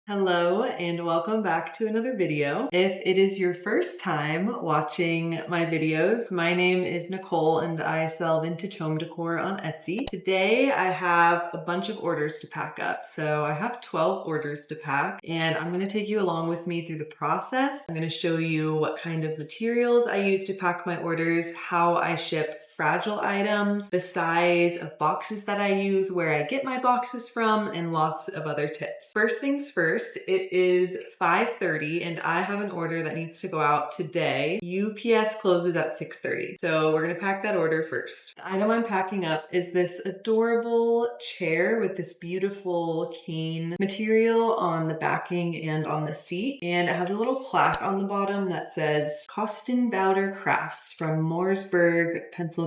Hello and welcome back to another video. If it is your first time watching my videos, my name is Nicole and I sell vintage home decor on Etsy. Today I have a bunch of orders to pack up. So I have 12 orders to pack and I'm going to take you along with me through the process. I'm going to show you what kind of materials I use to pack my orders, how I ship fragile items, the size of boxes that I use, where I get my boxes from, and lots of other tips. First things first, it is 5:30 and I have an order that needs to go out today. UPS closes at 6:30. So we're gonna pack that order first. The item I'm packing up is this adorable chair with this beautiful cane material on the backing and on the seat. And it has a little plaque on the bottom that says Kostenbauder Crafts from Mooresburg, Pennsylvania.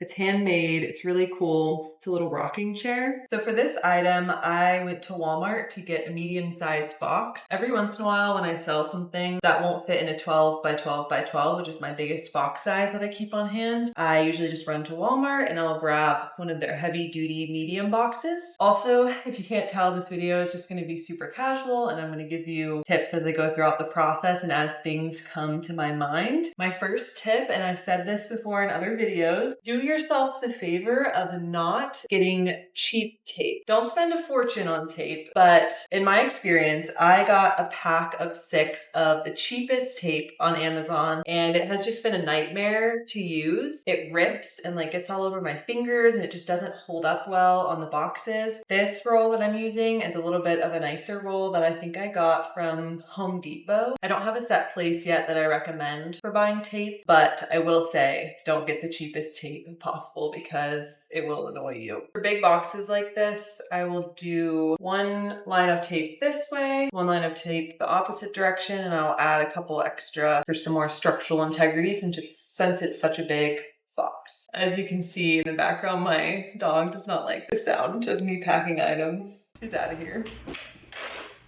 It's handmade, it's really cool. It's a little rocking chair. So for this item, I went to Walmart to get a medium-sized box. Every once in a while when I sell something that won't fit in a 12 by 12 by 12, which is my biggest box size that I keep on hand, I usually just run to Walmart and I'll grab one of their heavy-duty medium boxes. Also, if you can't tell, this video is just going to be super casual and I'm going to give you tips as I go throughout the process and as things come to my mind. My first tip, and I've said this before in other videos, do yourself the favor of not getting cheap tape. Don't spend a fortune on tape, but in my experience, I got a pack of 6 of the cheapest tape on Amazon, and it has just been a nightmare to use. It rips and gets all over my fingers, and it just doesn't hold up well on the boxes. This roll that I'm using is a little bit of a nicer roll that I think I got from Home Depot. I don't have a set place yet that I recommend for buying tape, but I will say don't get the cheapest tape possible because it will annoy you. For big boxes like this, I will do one line of tape this way, one line of tape the opposite direction, and I'll add a couple extra for some more structural integrity since it's such a big box. As you can see in the background, my dog does not like the sound of me packing items. She's out of here.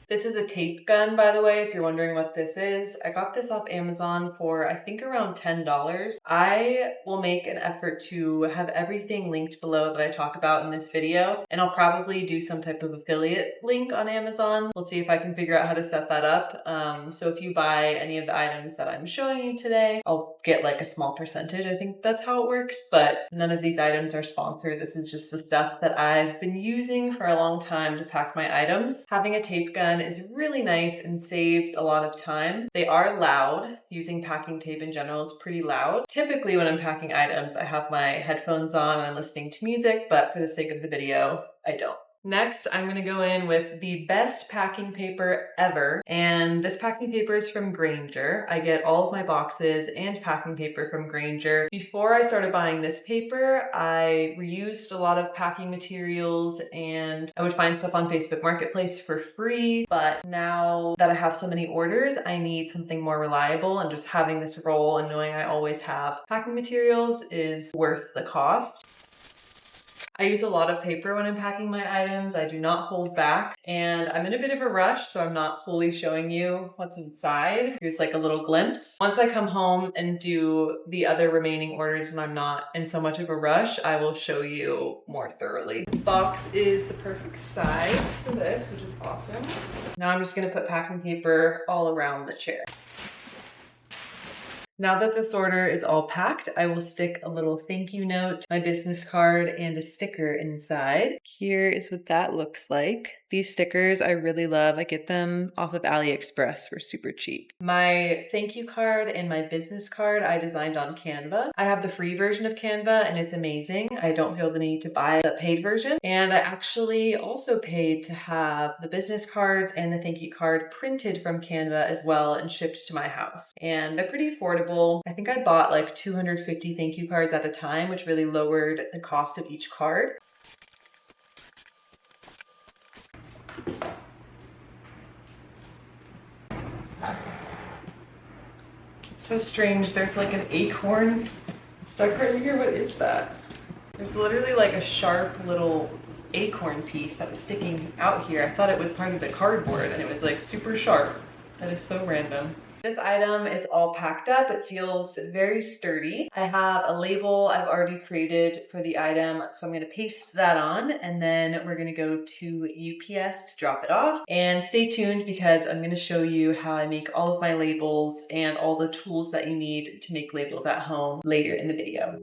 This is a tape gun, by the way, if you're wondering what this is. I got this off Amazon for, I think, around $10. I will make an effort to have everything linked below that I talk about in this video, and I'll probably do some type of affiliate link on Amazon. We'll see if I can figure out how to set that up. So if you buy any of the items that I'm showing you today, I'll get a small percentage. I think that's how it works, but none of these items are sponsored. This is just the stuff that I've been using for a long time to pack my items. Having a tape gun is really nice and saves a lot of time. They are loud. Using packing tape in general is pretty loud. Typically when I'm packing items, I have my headphones on and I'm listening to music, but for the sake of the video, I don't. Next, I'm going to go in with the best packing paper ever, and this packing paper is from Grainger. I get all of my boxes and packing paper from Grainger. Before I started buying this paper, I reused a lot of packing materials and I would find stuff on Facebook Marketplace for free, but now that I have so many orders, I need something more reliable, and just having this roll and knowing I always have packing materials is worth the cost. I use a lot of paper when I'm packing my items. I do not hold back, and I'm in a bit of a rush, so I'm not fully showing you what's inside. Here's a little glimpse. Once I come home and do the other remaining orders when I'm not in so much of a rush, I will show you more thoroughly. This box is the perfect size for this, which is awesome. Now I'm just gonna put packing paper all around the chair. Now that this order is all packed, I will stick a little thank you note, my business card, and a sticker inside. Here is what that looks like. These stickers I really love. I get them off of AliExpress for super cheap. My thank you card and my business card I designed on Canva. I have the free version of Canva and it's amazing. I don't feel the need to buy the paid version. And I actually also paid to have the business cards and the thank you card printed from Canva as well and shipped to my house. And they're pretty affordable. I think I bought 250 thank you cards at a time, which really lowered the cost of each card. It's so strange. There's an acorn stuck right here. What is that? There's literally a sharp little acorn piece that was sticking out here. I thought it was part of the cardboard and it was super sharp. That is so random. This item is all packed up. It feels very sturdy. I have a label I've already created for the item, so I'm gonna paste that on, and then we're gonna go to UPS to drop it off. And stay tuned because I'm gonna show you how I make all of my labels and all the tools that you need to make labels at home later in the video.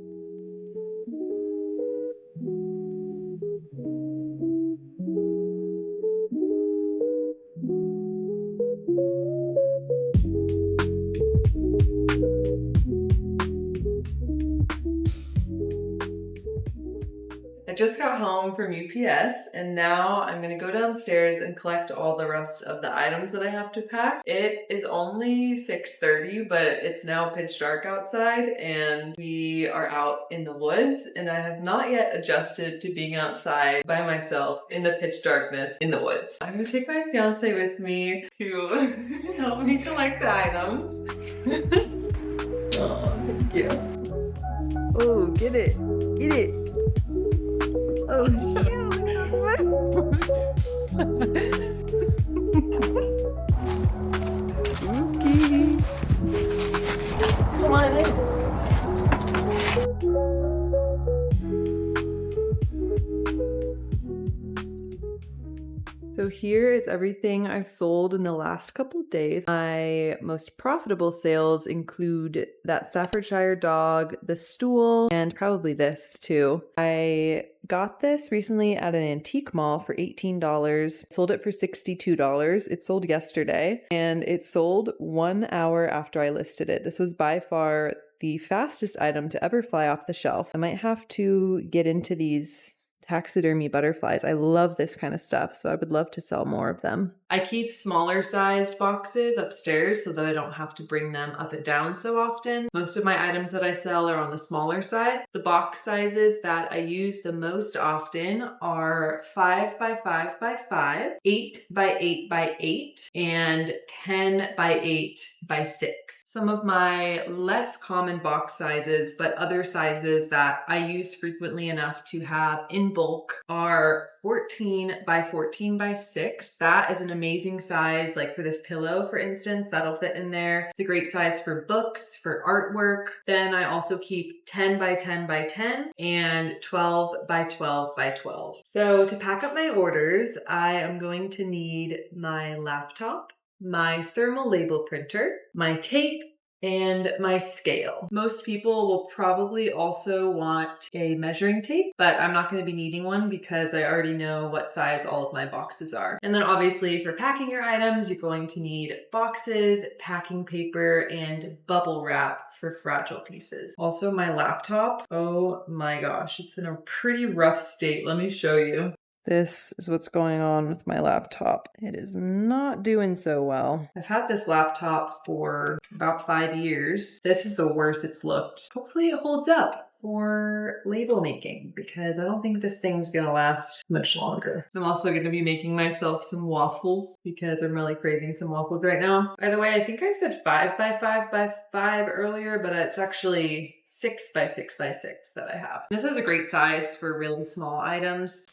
I just got home from UPS and now I'm gonna go downstairs and collect all the rest of the items that I have to pack. It is only 6:30, but it's now pitch dark outside and we are out in the woods, and I have not yet adjusted to being outside by myself in the pitch darkness in the woods. I'm gonna take my fiance with me to help me collect the items. Oh, thank you. Oh, get it, get it. Oh shoot! Spooky! Come on in. So here is everything I've sold in the last couple days. My most profitable sales include that Staffordshire dog, the stool, and probably this too. I got this recently at an antique mall for $18. Sold it for $62. It sold yesterday, and it sold 1 hour after I listed it. This was by far the fastest item to ever fly off the shelf. I might have to get into these taxidermy butterflies. I love this kind of stuff, so I would love to sell more of them. I keep smaller sized boxes upstairs so that I don't have to bring them up and down so often. Most of my items that I sell are on the smaller side. The box sizes that I use the most often are 5 by 5 by 5, 8 by 8 by 8, and 10 by 8 by 6. Some of my less common box sizes, but other sizes that I use frequently enough to have in bulk, are 14 by 14 by 6. That is an amazing size, like for this pillow, for instance, that'll fit in there. It's a great size for books, for artwork. Then I also keep 10 by 10 by 10 and 12 by 12 by 12. So to pack up my orders, I am going to need my laptop, my thermal label printer, my tape, and my scale. Most people will probably also want a measuring tape, but I'm not going to be needing one because I already know what size all of my boxes are. And then obviously for packing your items, you're going to need boxes, packing paper, and bubble wrap for fragile pieces. Also my laptop, oh my gosh, it's in a pretty rough state. Let me show you. This is what's going on with my laptop. It is not doing so well. I've had this laptop for about 5 years. This is the worst it's looked. Hopefully it holds up for label making because I don't think this thing's gonna last much longer. I'm also gonna be making myself some waffles because I'm really craving some waffles right now. By the way, I think I said 5 by 5 by 5 earlier, but it's actually 6 by 6 by 6 that I have. This is a great size for really small items.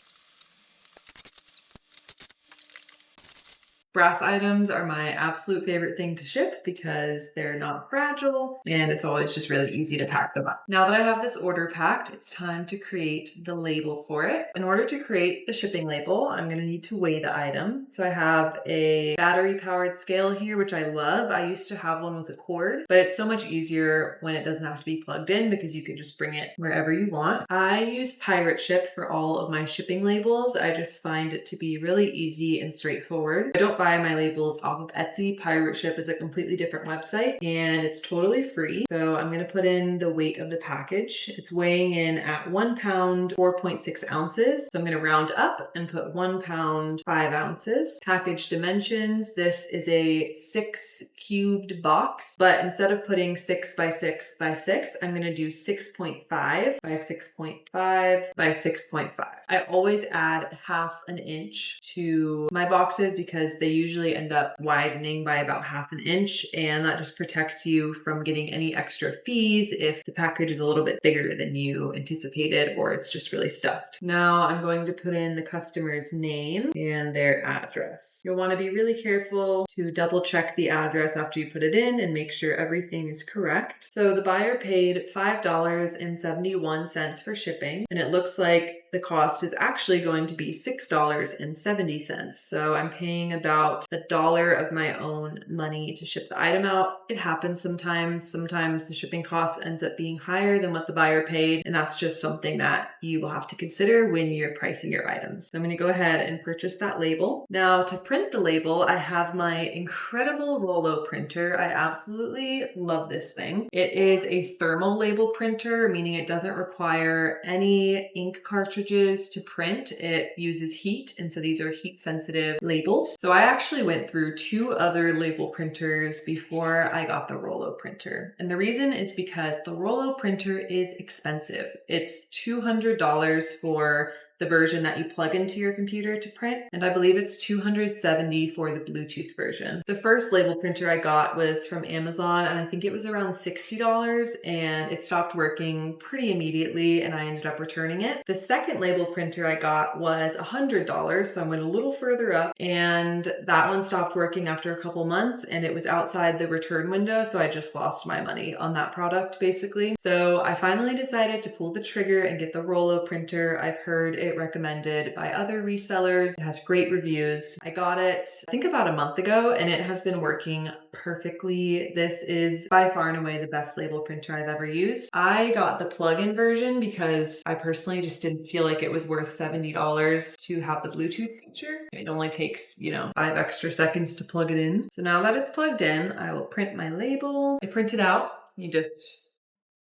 Brass items are my absolute favorite thing to ship because they're not fragile and it's always just really easy to pack them up. Now that I have this order packed, it's time to create the label for it. In order to create the shipping label, I'm going to need to weigh the item. So I have a battery powered scale here, which I love. I used to have one with a cord, but it's so much easier when it doesn't have to be plugged in because you can just bring it wherever you want. I use Pirate Ship for all of my shipping labels. I just find it to be really easy and straightforward. I don't buy my labels off of Etsy. Pirate Ship is a completely different website and it's totally free. So I'm going to put in the weight of the package. It's weighing in at 1 pound, 4.6 ounces. So I'm going to round up and put 1 pound, 5 ounces. Package dimensions. This is a 6 cubed box, but instead of putting 6 by 6 by 6, I'm going to do 6.5 by 6.5 by 6.5. I always add 1/2 inch to my boxes because they they usually end up widening by about 1/2 inch, and that just protects you from getting any extra fees if the package is a little bit bigger than you anticipated or it's just really stuffed. Now I'm going to put in the customer's name and their address. You'll want to be really careful to double check the address after you put it in and make sure everything is correct. So the buyer paid $5.71 for shipping, and it looks like the cost is actually going to be $6.70. So I'm paying about $1 of my own money to ship the item out. It happens sometimes. Sometimes the shipping cost ends up being higher than what the buyer paid, and that's just something that you will have to consider when you're pricing your items. So I'm going to go ahead and purchase that label. Now to print the label, I have my incredible Rollo printer. I absolutely love this thing. It is a thermal label printer, meaning it doesn't require any ink cartridges to print. It uses heat, and so these are heat sensitive labels. So I actually went through 2 other label printers before I got the Rollo printer. And the reason is because the Rollo printer is expensive. It's $200 for the version that you plug into your computer to print, and I believe it's $270 for the Bluetooth version. The first label printer I got was from Amazon, and I think it was around $60, and it stopped working pretty immediately, and I ended up returning it. The second label printer I got was $100, so I went a little further up, and that one stopped working after a couple months, and it was outside the return window, so I just lost my money on that product, basically. So I finally decided to pull the trigger and get the Rollo printer. I've heard it recommended by other resellers. It has great reviews. I got it, I think about a month ago, and it has been working perfectly. This is by far and away the best label printer I've ever used. I got the plug-in version because I personally just didn't feel like it was worth $70 to have the Bluetooth feature. It only takes, 5 extra seconds to plug it in. So now that it's plugged in, I will print my label. I print it out. You just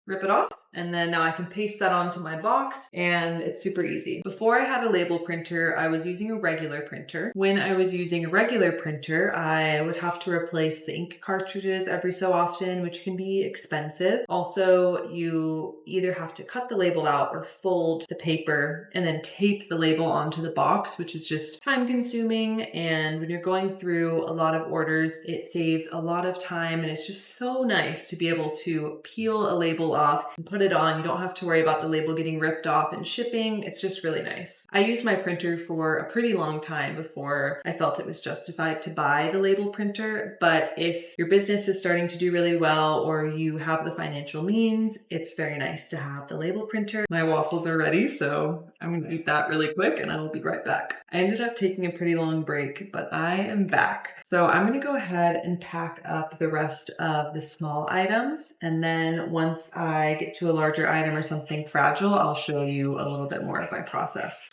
rip it off, and then now I can paste that onto my box, and it's super easy. Before I had a label printer, I was using a regular printer. When I was using a regular printer, I would have to replace the ink cartridges every so often, which can be expensive. Also, you either have to cut the label out or fold the paper and then tape the label onto the box, which is just time consuming. And when you're going through a lot of orders, it saves a lot of time, and it's just so nice to be able to peel a label off and put it on. You don't have to worry about the label getting ripped off and shipping. It's just really nice. I used my printer for a pretty long time before I felt it was justified to buy the label printer, but if your business is starting to do really well or you have the financial means, it's very nice to have the label printer. My waffles are ready, so I'm gonna eat that really quick and I will be right back. I ended up taking a pretty long break, but I am back. So I'm gonna go ahead and pack up the rest of the small items, and then once I get to a larger item or something fragile, I'll show you a little bit more of my process.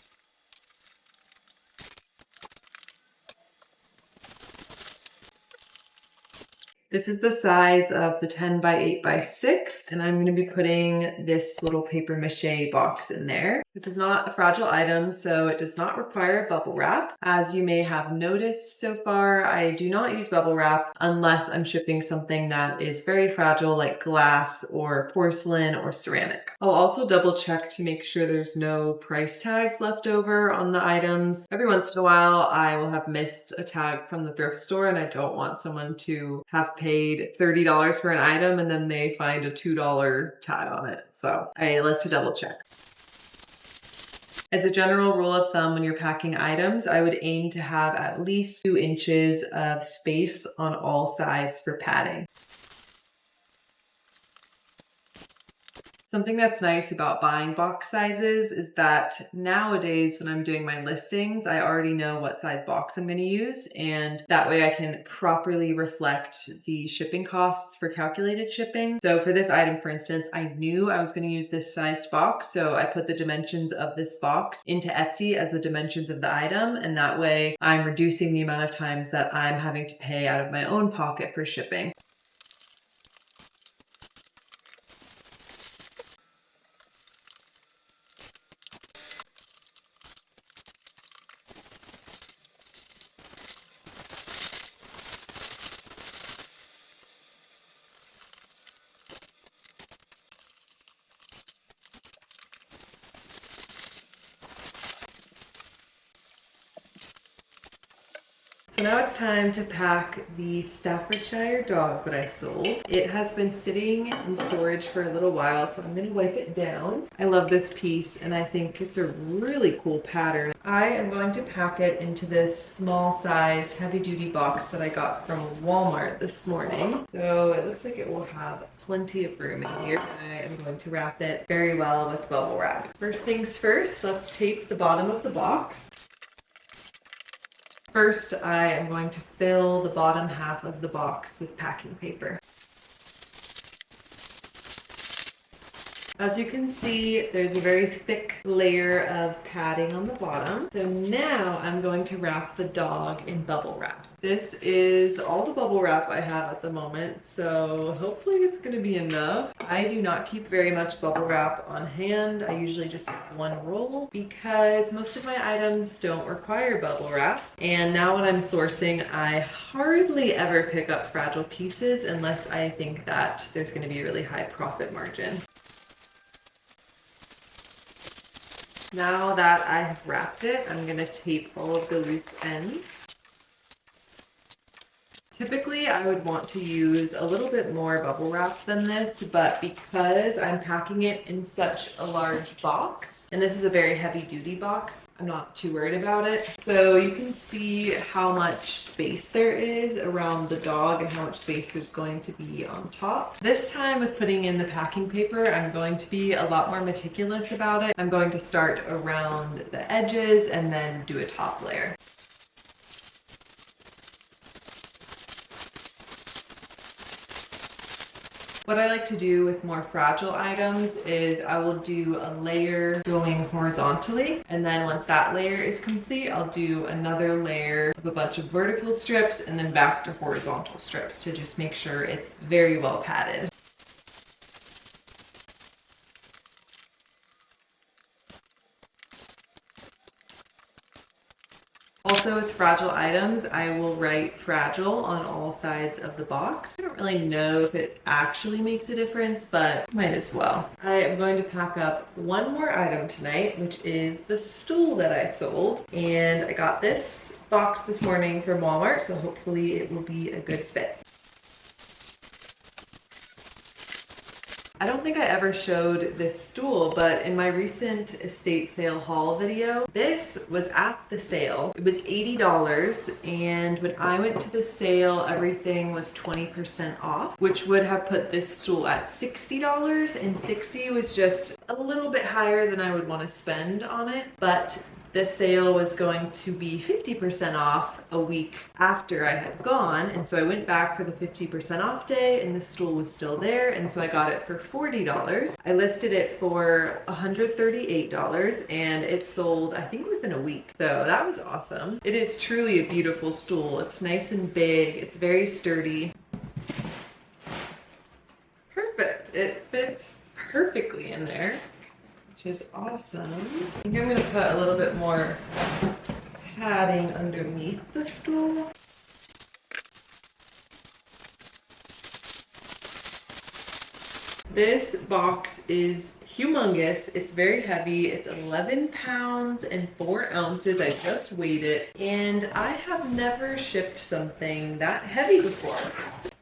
This is the size of the 10 by 8 by 6, and I'm going to be putting this little paper mache box in there. This is not a fragile item, so it does not require bubble wrap. As you may have noticed so far, I do not use bubble wrap unless I'm shipping something that is very fragile, like glass or porcelain or ceramic. I'll also double check to make sure there's no price tags left over on the items. Every once in a while, I will have missed a tag from the thrift store, and I don't want someone to have paid $30 for an item and then they find a $2 tag on it. So I like to double check. As a general rule of thumb, when you're packing items, I would aim to have at least 2 inches of space on all sides for padding. Something that's nice about buying box sizes is that nowadays when I'm doing my listings, I already know what size box I'm going to use, and that way I can properly reflect the shipping costs for calculated shipping. So for this item, for instance, I knew I was going to use this sized box, so I put the dimensions of this box into Etsy as the dimensions of the item, and that way I'm reducing the amount of times that I'm having to pay out of my own pocket for shipping. So now it's time to pack the Staffordshire dog that I sold. It has been sitting in storage for a little while, so I'm gonna wipe it down. I love this piece and I think it's a really cool pattern. I am going to pack it into this small sized heavy duty box that I got from Walmart this morning. So it looks like it will have plenty of room in here. I am going to wrap it very well with bubble wrap. First things first, let's tape the bottom of the box. First, I am going to fill the bottom half of the box with packing paper. As you can see, there's a very thick layer of padding on the bottom. So now I'm going to wrap the dog in bubble wrap. This is all the bubble wrap I have at the moment, so hopefully it's going to be enough. I do not keep very much bubble wrap on hand. I usually just have one roll because most of my items don't require bubble wrap. And now when I'm sourcing, I hardly ever pick up fragile pieces unless I think that there's going to be a really high profit margin. Now that I have wrapped it, I'm going to tape all of the loose ends. Typically, I would want to use a little bit more bubble wrap than this, but because I'm packing it in such a large box, and this is a very heavy duty box, I'm not too worried about it. So you can see how much space there is around the dog and how much space there's going to be on top. This time with putting in the packing paper, I'm going to be a lot more meticulous about it. I'm going to start around the edges and then do a top layer. What I like to do with more fragile items is I will do a layer going horizontally, and then once that layer is complete, I'll do another layer of a bunch of vertical strips and then back to horizontal strips to just make sure it's very well padded. Also with fragile items, I will write fragile on all sides of the box. I don't really know if it actually makes a difference, but might as well. I am going to pack up one more item tonight, which is the stool that I sold. And I got this box this morning from Walmart, so hopefully it will be a good fit. I don't think I ever showed this stool, but in my recent estate sale haul video, this was at the sale. It was $80, and when I went to the sale, everything was 20% off, which would have put this stool at $60, and $60 was just a little bit higher than I would want to spend on it, but the sale was going to be 50% off a week after I had gone, and so I went back for the 50% off day and the stool was still there, and so I got it for $40. I listed it for $138 and it sold I think within a week, so that was awesome. It is truly a beautiful stool. It's nice and big, it's very sturdy. Perfect, it fits perfectly in there, which is awesome. I think I'm gonna put a little bit more padding underneath the stool. This box is humongous. It's very heavy. It's 11 pounds and 4 ounces. I just weighed it, and I have never shipped something that heavy before.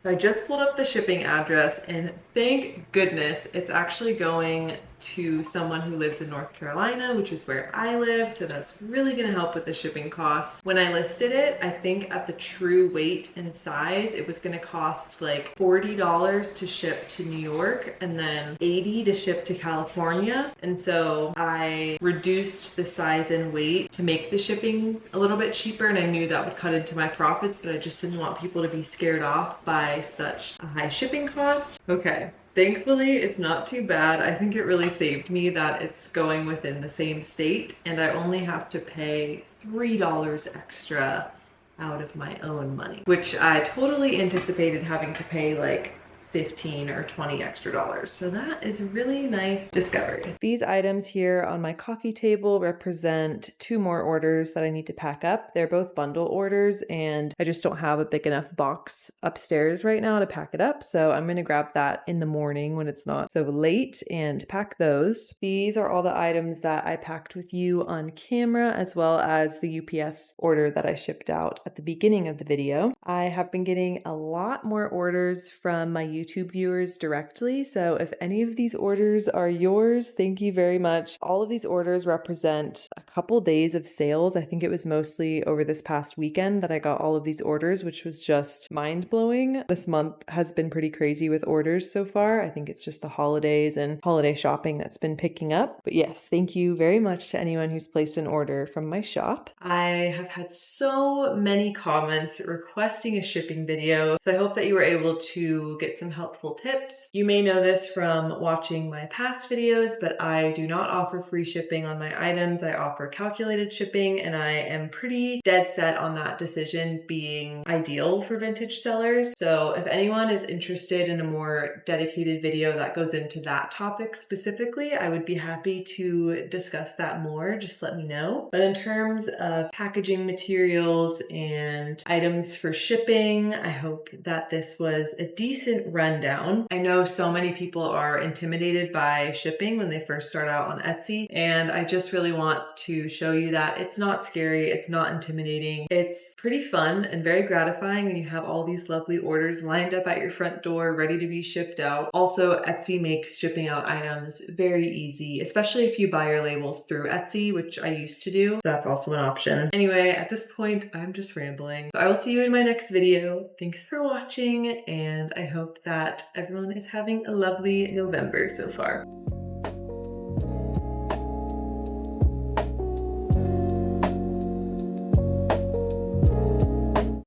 So I just pulled up the shipping address, and thank goodness it's actually going to someone who lives in North Carolina, which is where I live, so that's really gonna help with the shipping cost. When I listed it, I think at the true weight and size, it was gonna cost like $40 to ship to New York and then $80 to ship to California. And so I reduced the size and weight to make the shipping a little bit cheaper, and I knew that would cut into my profits, but I just didn't want people to be scared off by such a high shipping cost. Okay. Thankfully, it's not too bad. I think it really saved me that it's going within the same state, and I only have to pay $3 extra out of my own money, which I totally anticipated having to pay like 15 or 20 extra dollars. So that is a really nice discovery. These items here on my coffee table represent 2 more orders that I need to pack up. They're both bundle orders and I just don't have a big enough box upstairs right now to pack it up. So I'm going to grab that in the morning when it's not so late and pack those. These are all the items that I packed with you on camera, as well as the UPS order that I shipped out at the beginning of the video. I have been getting a lot more orders from my YouTube viewers directly. So if any of these orders are yours, thank you very much. All of these orders represent a couple days of sales. I think it was mostly over this past weekend that I got all of these orders, which was just mind-blowing. This month has been pretty crazy with orders so far. I think it's just the holidays and holiday shopping that's been picking up. But yes, thank you very much to anyone who's placed an order from my shop. I have had so many comments requesting a shipping video, so I hope that you were able to get some helpful tips. You may know this from watching my past videos, but I do not offer free shipping on my items. I offer calculated shipping, and I am pretty dead set on that decision being ideal for vintage sellers. So if anyone is interested in a more dedicated video that goes into that topic specifically, I would be happy to discuss that more. Just let me know. But in terms of packaging materials and items for shipping, I hope that this was a decent rundown. I know so many people are intimidated by shipping when they first start out on Etsy, and I just really want to show you that it's not scary, it's not intimidating. It's pretty fun and very gratifying when you have all these lovely orders lined up at your front door ready to be shipped out. Also, Etsy makes shipping out items very easy, especially if you buy your labels through Etsy, which I used to do. So that's also an option. Anyway, at this point, I'm just rambling. So I will see you in my next video. Thanks for watching, and I hope that everyone is having a lovely November so far.